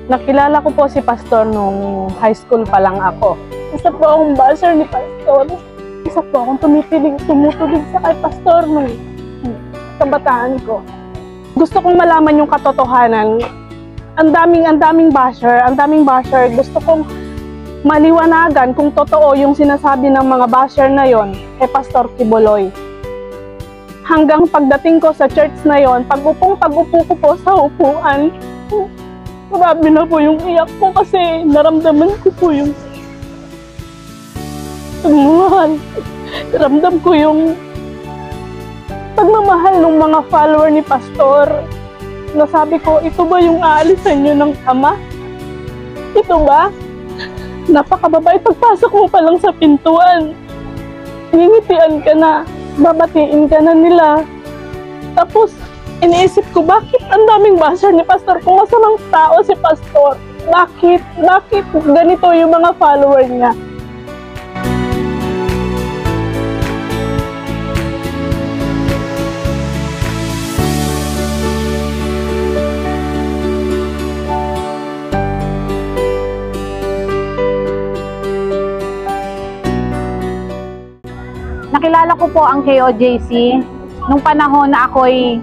Nakilala ko po si Pastor nung high school pa lang ako. Isa po akong basher ni Pastor. Isa po akong tumutulig sa kay Pastor nung kabataan ko. Gusto kong malaman yung katotohanan. Ang daming basher. Gusto kong maliwanagan kung totoo yung sinasabi ng mga basher na yon kay Pastor Quiboloy. Hanggang pagdating ko sa church na yon, pag-upo ko po sa upuan, grabe na po yung iyak ko kasi naramdaman ko po yung pagmamahal. Naramdam ko yung pagmamahal ng mga follower ni Pastor. Nasabi ko, ito ba yung aalisan nyo ng Ama? Ito ba? Napakababait. Pagpasok mo pa lang sa pintuan, ngingitian ka na, babatiin ka na nila. Tapos, iniisip ko, bakit ang daming basher ni Pastor? Kung masamang tao si Pastor, bakit ganito yung mga follower niya? Nakilala ko po ang KOJC nung panahon na ako'y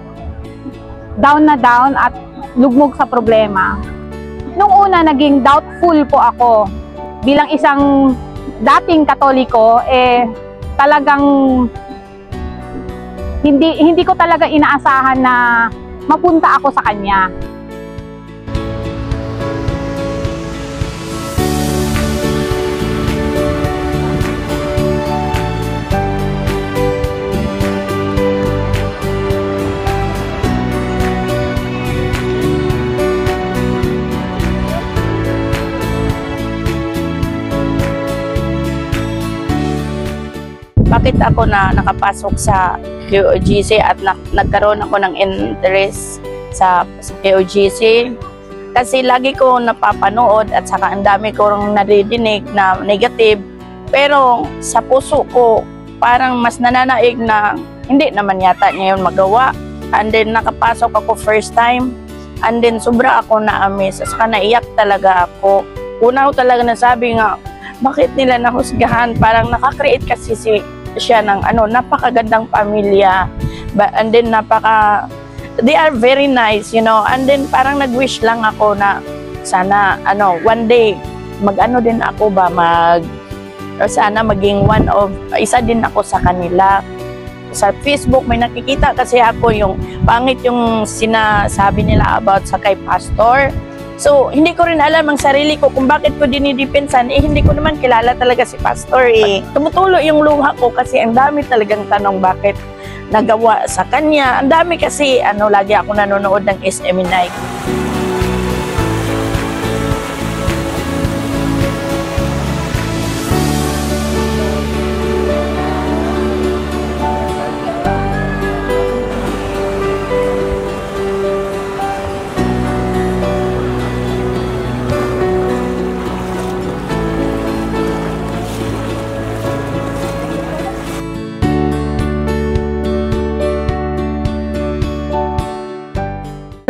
down na down at lugmok sa problema. Nung una, naging doubtful po ako. Bilang isang dating Katoliko, talagang hindi ko talaga inaasahan na mapunta ako sa kanya. Bakit ako na nakapasok sa KOJC at nagkaroon ako ng interest sa KOJC? Kasi lagi ko napapanood at saka ang dami ko naridinig na negative. Pero sa puso ko, parang mas nananaig na hindi naman yata niya yun magawa. And then nakapasok ako first time. And then sobra ako na-amaze. Saka naiyak talaga ako. Una ko talaga nasabi nga, bakit nila nahusgahan? Parang nakakreate kasi siya ng napakagandang pamilya. And then they are very nice, you know. And then parang nag-wish lang ako na sana one day din ako ba sana maging isa din ako sa kanila. Sa Facebook may nakikita kasi ako yung pangit yung sinasabi nila about sa kay Pastor. So, hindi ko rin alam ang sarili ko kung bakit ko dinidepensan. Hindi ko naman kilala talaga si Pastor. Tumutulo yung luha ko kasi ang dami talagang tanong bakit nagawa sa kanya. Ang dami kasi, lagi ako nanonood ng SME Night.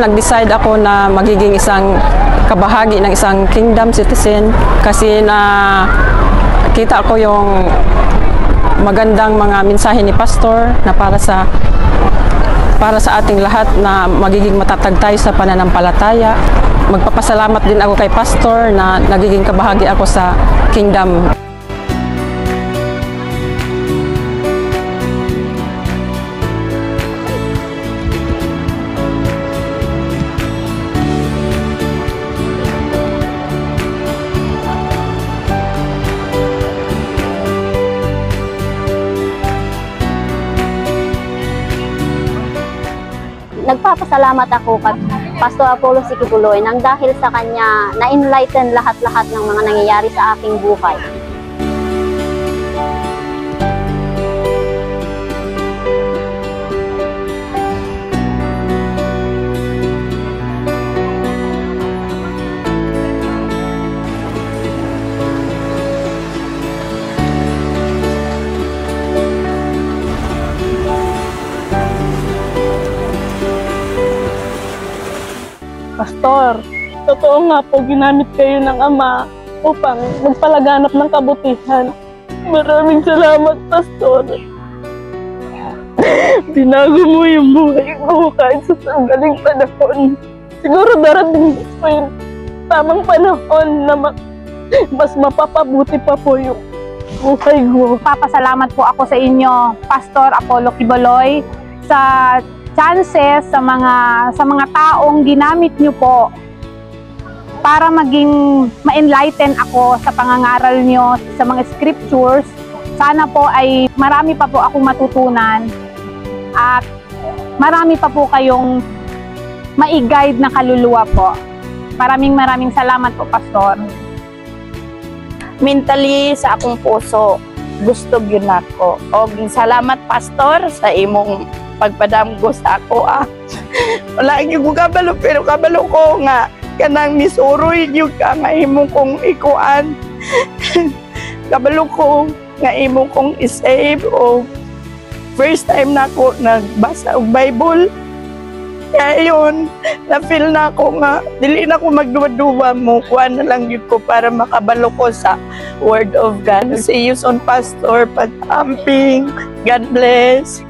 Nag-decide ako na magiging isang kabahagi ng isang kingdom citizen kasi na kita ko yung magandang mga mensahe ni Pastor na para sa ating lahat na magiging matatag tayo sa pananampalataya. Magpapasalamat din ako kay Pastor na nagiging kabahagi ako sa kingdom. Nagpapasalamat ako kay Pastor Apollo Quiboloy nang dahil sa kanya na-enlighten lahat-lahat ng mga nangyayari sa aking buhay. Pastor, Totoo nga po, ginamit kayo ng Ama upang magpalaganap ng kabutihan. Maraming salamat, Pastor. Binago mo yung buhay ko kahit sa sanggaling panahon. Siguro darating po yung tamang panahon na mas mapapabuti pa po yung buhay ko. Papasalamat po ako sa inyo, Pastor Apollo Quiboloy, sa chances, sa mga taong ginamit niyo po para maging ma-enlighten ako sa pangangaral niyo sa mga scriptures. Sana po ay marami pa po akong matutunan at marami pa po kayong ma-guide na kaluluwa po. Maraming salamat po, Pastor. Mentally sa akong puso, gusto yun ako. O salamat, Pastor, sa imong pagpadamgo sa ako. Wala yung kabalo, pero kabalo ko nga kanang misuroy yung ka nga imong kong ikuan. Kabalo ko nga imong kong isave o first time na ako nagbasa og Bible. Kaya yun, na-feel na ako nga, dili na ako magduwa-duwa mo, kuha na lang yun ko para makabalo ko sa Word of God. See you soon, Pastor, pag-amping. God bless.